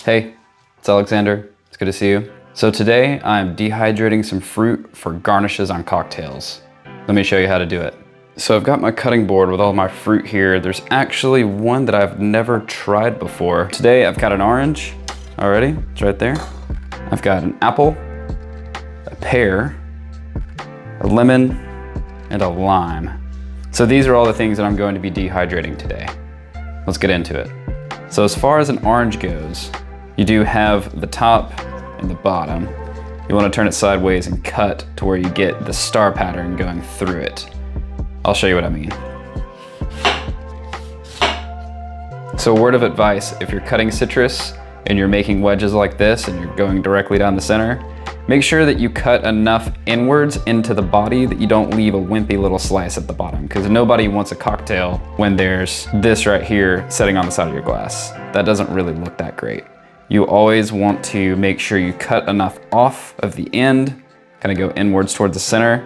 Hey, it's Alexander. It's good to see you. So today I'm dehydrating some fruit for garnishes on cocktails. Let me show you how to do it. So I've got my cutting board with all my fruit here. There's actually one that I've never tried before. Today I've got an orange already, it's right there. I've got an apple, a pear, a lemon, and a lime. So these are all the things that I'm going to be dehydrating today. Let's get into it. So as far as an orange goes, you do have the top and the bottom. You want to turn it sideways and cut to where you get the star pattern going through it. I'll show you what I mean. So a word of advice, if you're cutting citrus and you're making wedges like this and you're going directly down the center, make sure that you cut enough inwards into the body that you don't leave a wimpy little slice at the bottom, because nobody wants a cocktail when there's this right here sitting on the side of your glass. That doesn't really look that great. You always want to make sure you cut enough off of the end, kind of go inwards towards the center,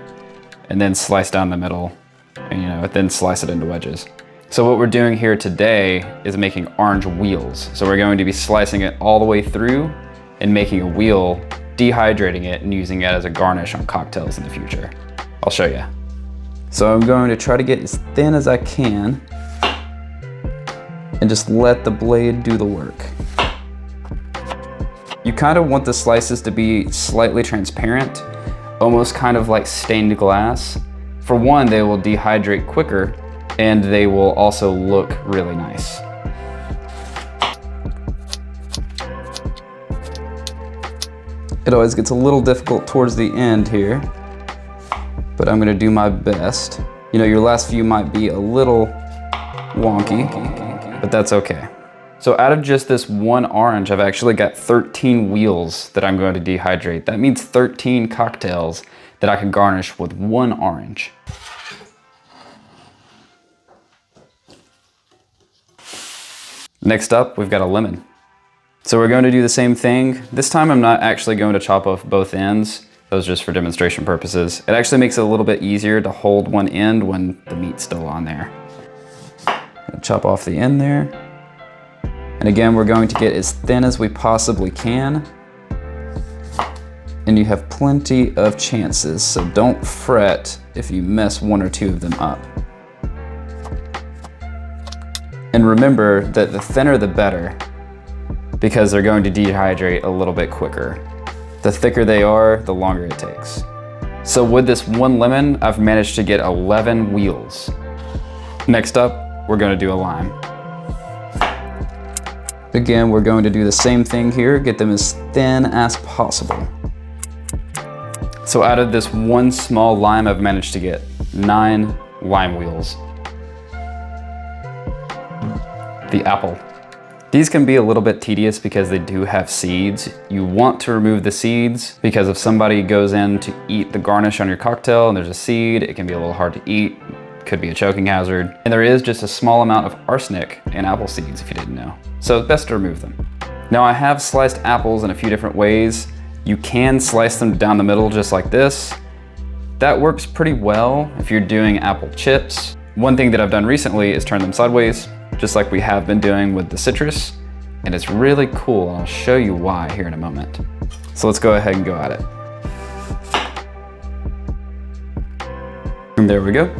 and then slice down the middle, and then slice it into wedges. So what we're doing here today is making orange wheels. So we're going to be slicing it all the way through and making a wheel, dehydrating it and using it as a garnish on cocktails in the future. I'll show you. So I'm going to try to get as thin as I can and just let the blade do the work. You kind of want the slices to be slightly transparent, almost kind of like stained glass. For one, they will dehydrate quicker and they will also look really nice. It always gets a little difficult towards the end here, but I'm gonna do my best. Your last few might be a little wonky, but that's okay. So out of just this one orange, I've actually got 13 wheels that I'm going to dehydrate. That means 13 cocktails that I can garnish with one orange. Next up, we've got a lemon. So we're going to do the same thing. This time I'm not actually going to chop off both ends. Those are just for demonstration purposes. It actually makes it a little bit easier to hold one end when the meat's still on there. Gonna chop off the end there. And again, we're going to get as thin as we possibly can. And you have plenty of chances, so don't fret if you mess one or two of them up. And remember that the thinner the better, because they're going to dehydrate a little bit quicker. The thicker they are, the longer it takes. So with this one lemon, I've managed to get 11 wheels. Next up, we're going to do a lime. Again, we're going to do the same thing here, get them as thin as possible. So out of this one small lime, I've managed to get 9 lime wheels. The apple. These can be a little bit tedious because they do have seeds. You want to remove the seeds because if somebody goes in to eat the garnish on your cocktail and there's a seed, it can be a little hard to eat. Could be a choking hazard. And there is just a small amount of arsenic in apple seeds if you didn't know. So best to remove them. Now I have sliced apples in a few different ways. You can slice them down the middle just like this. That works pretty well if you're doing apple chips. One thing that I've done recently is turn them sideways, just like we have been doing with the citrus. And it's really cool, and I'll show you why here in a moment. So let's go ahead and go at it. And there we go.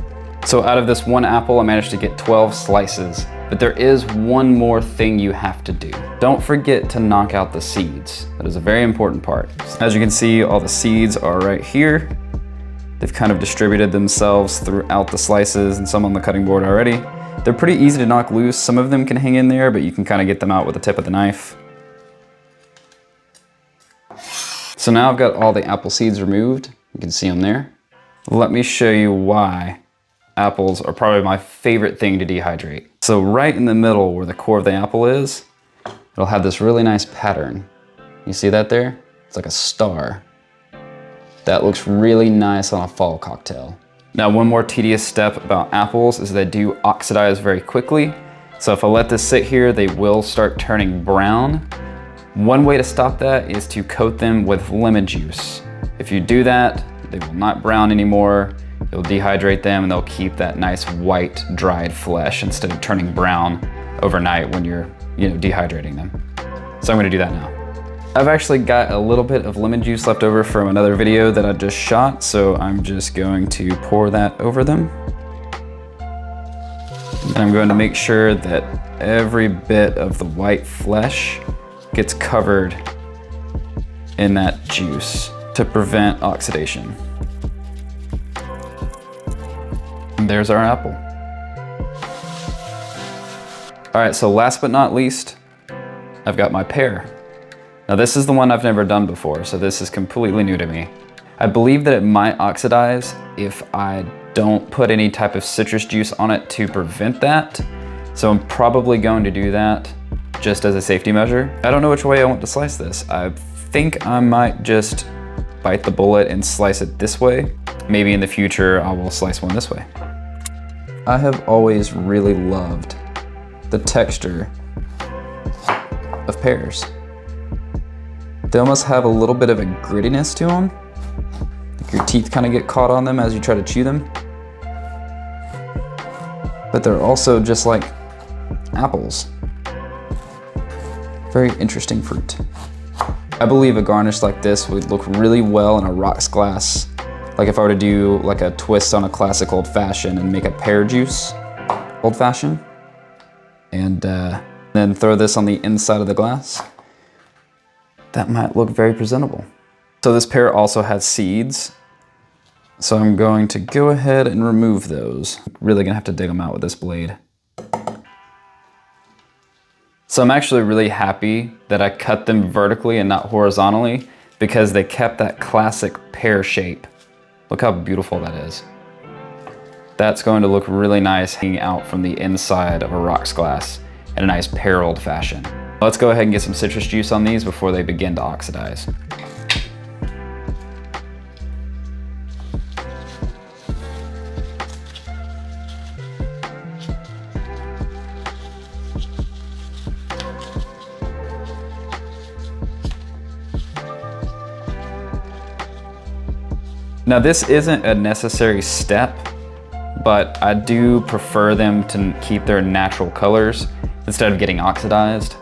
So out of this one apple, I managed to get 12 slices, but there is one more thing you have to do. Don't forget to knock out the seeds. That is a very important part. As you can see, all the seeds are right here. They've kind of distributed themselves throughout the slices and some on the cutting board already. They're pretty easy to knock loose. Some of them can hang in there, but you can kind of get them out with the tip of the knife. So now I've got all the apple seeds removed. You can see them there. Let me show you why apples are probably my favorite thing to dehydrate. So right in the middle where the core of the apple is, it'll have this really nice pattern. You see that there? It's like a star. That looks really nice on a fall cocktail. Now one more tedious step about apples is they do oxidize very quickly. So if I let this sit here, they will start turning brown. One way to stop that is to coat them with lemon juice. If you do that, they will not brown anymore. It'll dehydrate them and they'll keep that nice white dried flesh instead of turning brown overnight when you're dehydrating them. So I'm gonna do that now. I've actually got a little bit of lemon juice left over from another video that I just shot, so I'm just going to pour that over them. And I'm going to make sure that every bit of the white flesh gets covered in that juice to prevent oxidation. And there's our apple. All right, so last but not least, I've got my pear. Now this is the one I've never done before, so this is completely new to me. I believe that it might oxidize if I don't put any type of citrus juice on it to prevent that. So I'm probably going to do that just as a safety measure. I don't know which way I want to slice this. I think I might just bite the bullet and slice it this way. Maybe in the future I will slice one this way. I have always really loved the texture of pears. They almost have a little bit of a grittiness to them. Like your teeth kind of get caught on them as you try to chew them. But they're also just like apples. Very interesting fruit. I believe a garnish like this would look really well in a rocks glass. Like if I were to do like a twist on a classic old fashioned and make a pear juice old fashioned. And then throw this on the inside of the glass. That might look very presentable. So this pear also has seeds. So I'm going to go ahead and remove those. Really gonna have to dig them out with this blade. So I'm actually really happy that I cut them vertically and not horizontally because they kept that classic pear shape. Look how beautiful that is. That's going to look really nice hanging out from the inside of a rocks glass in a nice pear old fashioned. Let's go ahead and get some citrus juice on these before they begin to oxidize. Now this isn't a necessary step, but I do prefer them to keep their natural colors instead of getting oxidized.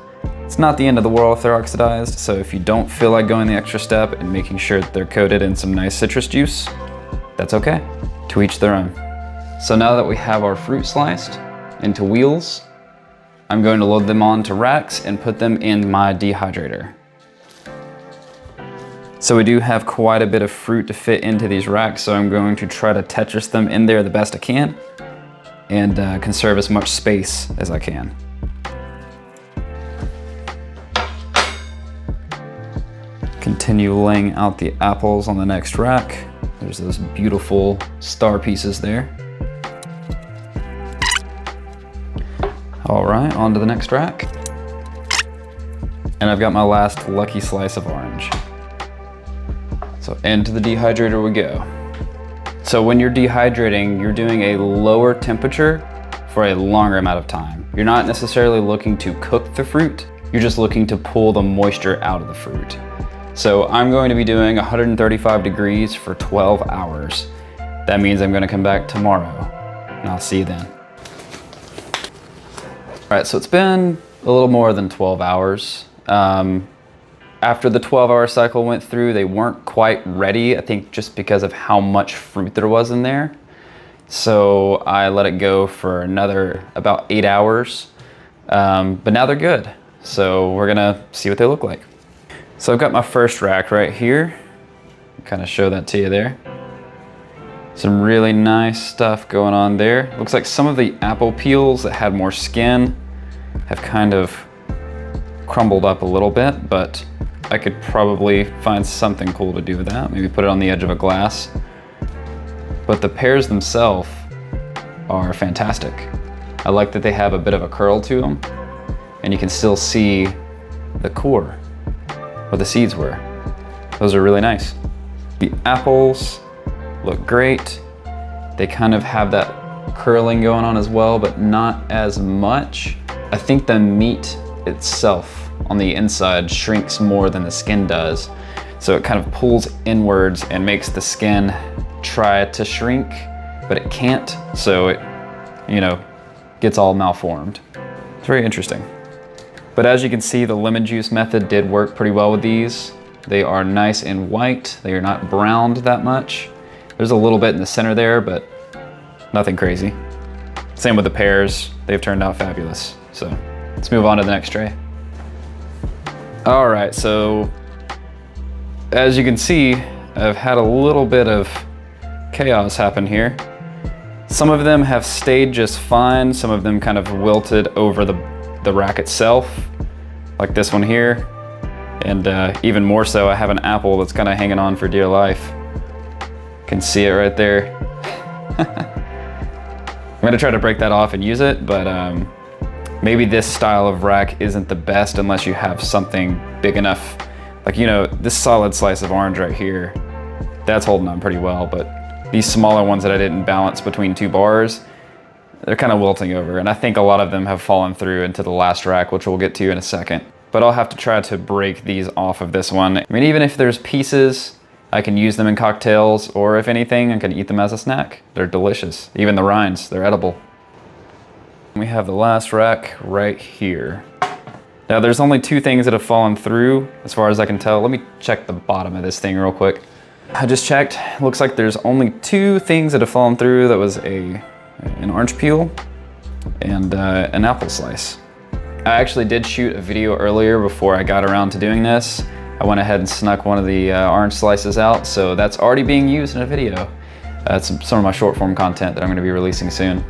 It's not the end of the world if they're oxidized, so if you don't feel like going the extra step and making sure that they're coated in some nice citrus juice, that's okay. To each their own. So now that we have our fruit sliced into wheels, I'm going to load them onto racks and put them in my dehydrator. So we do have quite a bit of fruit to fit into these racks, so I'm going to try to Tetris them in there the best I can and conserve as much space as I can. Continue laying out the apples on the next rack. There's those beautiful star pieces there. All right, on to the next rack. And I've got my last lucky slice of orange. So into the dehydrator we go. So when you're dehydrating, you're doing a lower temperature for a longer amount of time. You're not necessarily looking to cook the fruit, you're just looking to pull the moisture out of the fruit. So I'm going to be doing 135 degrees for 12 hours. That means I'm gonna come back tomorrow and I'll see you then. All right, so it's been a little more than 12 hours. After the 12-hour cycle went through, they weren't quite ready, I think just because of how much fruit there was in there. So I let it go for another about 8 hours, but now they're good. So we're gonna see what they look like. So I've got my first rack right here. Kind of show that to you there. Some really nice stuff going on there. Looks like some of the apple peels that had more skin have kind of crumbled up a little bit, but I could probably find something cool to do with that. Maybe put it on the edge of a glass. But the pears themselves are fantastic. I like that they have a bit of a curl to them, and you can still see the core where the seeds were. Those are really nice. The apples look great. They kind of have that curling going on as well, but not as much. I think the meat itself on the inside shrinks more than the skin does. So it kind of pulls inwards and makes the skin try to shrink, but it can't. So it, gets all malformed. It's very interesting. But as you can see, the lemon juice method did work pretty well with these. They are nice and white. They are not browned that much. There's a little bit in the center there, but nothing crazy. Same with the pears. They've turned out fabulous. So let's move on to the next tray. All right, so as you can see, I've had a little bit of chaos happen here. Some of them have stayed just fine. Some of them kind of wilted over the rack itself, like this one here. And even more so, I have an apple that's kind of hanging on for dear life. Can see it right there. I'm gonna try to break that off and use it, but maybe this style of rack isn't the best unless you have something big enough. Like, you know, this solid slice of orange right here, that's holding on pretty well, but these smaller ones that I didn't balance between two bars, they're kind of wilting over, and I think a lot of them have fallen through into the last rack, which we'll get to in a second. But I'll have to try to break these off of this one. I mean, even if there's pieces, I can use them in cocktails, or if anything, I can eat them as a snack. They're delicious. Even the rinds, they're edible. We have the last rack right here. Now there's only two things that have fallen through, as far as I can tell. Let me check the bottom of this thing real quick. I just checked, looks like there's only two things that have fallen through. That was an orange peel and an apple slice. I actually did shoot a video earlier before I got around to doing this. I went ahead and snuck one of the orange slices out, so that's already being used in a video. That's some of my short form content that I'm gonna be releasing soon.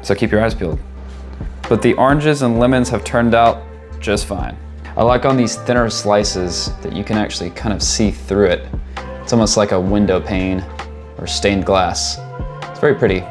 So keep your eyes peeled. But the oranges and lemons have turned out just fine. I like on these thinner slices that you can actually kind of see through it. It's almost like a window pane or stained glass. It's very pretty.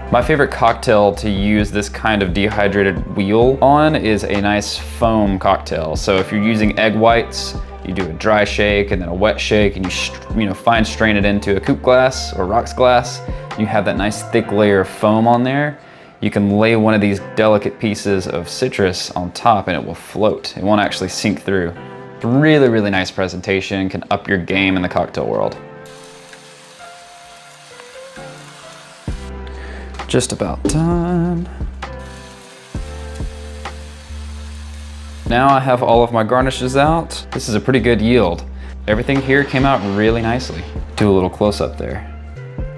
My favorite cocktail to use this kind of dehydrated wheel on is a nice foam cocktail. So if you're using egg whites, you do a dry shake and then a wet shake, and you fine strain it into a coupe glass or rocks glass. You have that nice thick layer of foam on there. You can lay one of these delicate pieces of citrus on top and it will float. It won't actually sink through. It's a really, really nice presentation, can up your game in the cocktail world. Just about done. Now I have all of my garnishes out. This is a pretty good yield. Everything here came out really nicely. Do a little close up there.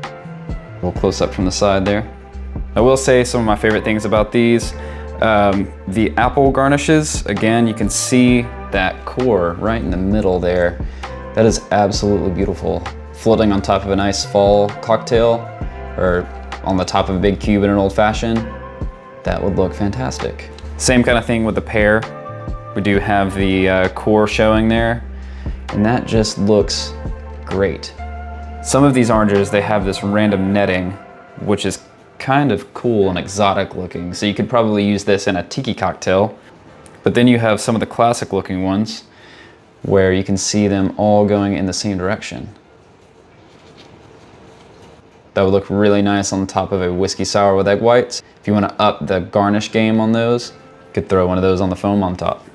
A little close up from the side there. I will say some of my favorite things about these. The apple garnishes, again, you can see that core right in the middle there. That is absolutely beautiful. Floating on top of a nice fall cocktail, or on the top of a big cube in an old fashioned, that would look fantastic. Same kind of thing with the pear. We do have the core showing there, and that just looks great. Some of these oranges, they have this random netting, which is kind of cool and exotic looking. So you could probably use this in a tiki cocktail. But then you have some of the classic looking ones where you can see them all going in the same direction. That would look really nice on top of a whiskey sour with egg whites. If you want to up the garnish game on those, you could throw one of those on the foam on top.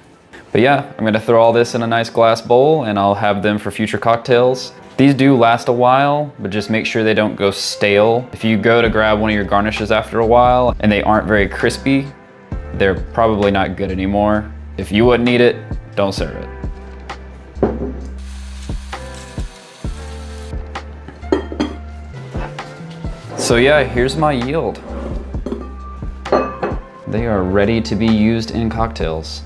But yeah, I'm gonna throw all this in a nice glass bowl and I'll have them for future cocktails. These do last a while, but just make sure they don't go stale. If you go to grab one of your garnishes after a while and they aren't very crispy, they're probably not good anymore. If you wouldn't eat it, don't serve it. So yeah, here's my yield. They are ready to be used in cocktails.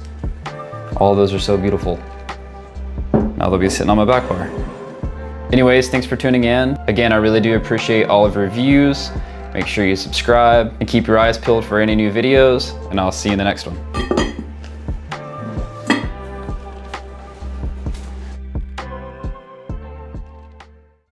All of those are so beautiful. Now they'll be sitting on my back bar. Anyways, thanks for tuning in. Again, I really do appreciate all of your views. Make sure you subscribe and keep your eyes peeled for any new videos, and I'll see you in the next one.